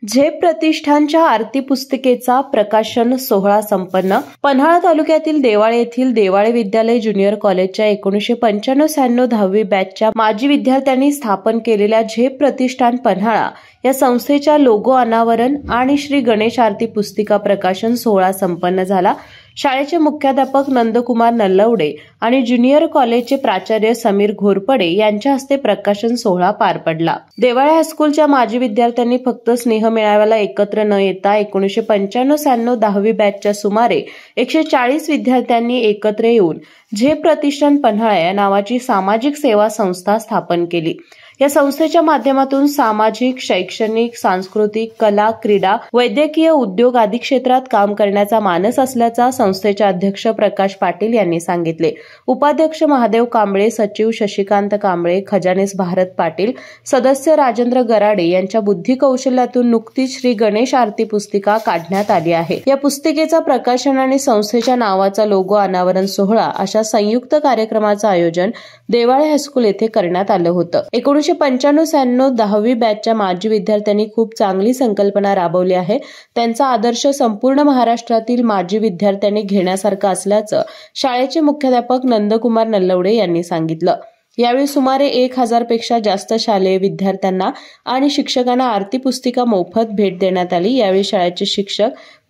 झेप प्रतिष्ठानच्या आरती पुस्तिकेचा प्रकाशन सोहळा संपन्न. पन्हाळा तालुक्यातील देवाळे येथील देवाळे विद्यालय ज्युनियर कॉलेजच्या 1995-96 10वी बॅचच्या माजी विद्यार्थ्यांनी स्थापन केलेल्या झेप प्रतिष्ठान पन्हाळा या संस्थेच्या लोगो अनावरण आणि श्री गणेश आरती पुस्तिका प्रकाशन सोहळा संपन्न झाला. शाळेचे मुख्याध्यापक नंदकुमार नल्लवडे आणि ज्युनियर कॉलेजचे प्राचार्य समीर घोरपडे यांच्या हस्ते प्रकाशन सोहळा पार पडला. देवाळे हायस्कूलच्या माजी विद्यार्थ्यांनी फक्त स्नेह मेळाव्याला एकत्र न येता 1995-96 10वी बॅचच्या सुमारे 140 विद्यार्थ्यांनी एकत्र येऊन झेप प्रतिष्ठान पन्हाळा या नावाची सामाजिक सेवा संस्था स्थापन केली. या संस्थेच्या माध्यमातून सामाजिक, शैक्षणिक, सांस्कृतिक, कला, क्रीडा, वैद्यकीय, उद्योग आदी क्षेत्रात काम करण्याचा मानस असल्याचा संस्थेचे अध्यक्ष प्रकाश पाटील यांनी सांगितले. उपाध्यक्ष महादेव कांबळे, सचिव शशिकांत कांबळे, खजानीस भारत पाटील, सदस्य राजेंद्र गराडे यांच्या बुद्धी कौशल्यातून नुकतीच श्री गणेश आरती पुस्तिका काढण्यात आली आहे. या पुस्तिकेचा प्रकाशन आणि संस्थेच्या नावाचा लोगो अनावरण सोहळा अशा संयुक्त कार्यक्रमाचं आयोजन देवाळे हायस्कूल येथे करण्यात आलं होतं. 1995-96 10वी बॅचच्या माजी विद्यार्थ्यांनी खूप चांगली संकल्पना राबवली आहे. त्यांचा आदर्श संपूर्ण महाराष्ट्रातील माजी विद्यार्थ्यांनी घेण्यासारखा असल्याचं शाळेचे मुख्याध्यापक नंदकुमार नल्लवडे यांनी सांगितलं. यावेळी सुमारे 1000 पेक्षा जास्त शालेय विद्यार्थ्यांना आणि शिक्षकांना आरती पुस्तिका मोफत भेट देण्यात आली. यावेळी शाळेचे शिक्षक,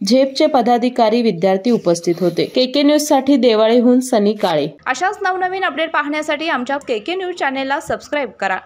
झेपचे पदाधिकारी, विद्यार्थी उपस्थित होते. केके न्यूज साठी देवाळेहून सनी काळे. अशाच नवनवीन अपडेट पाहण्यासाठी आमच्या केके न्यूज चॅनेलला सबस्क्राईब करा.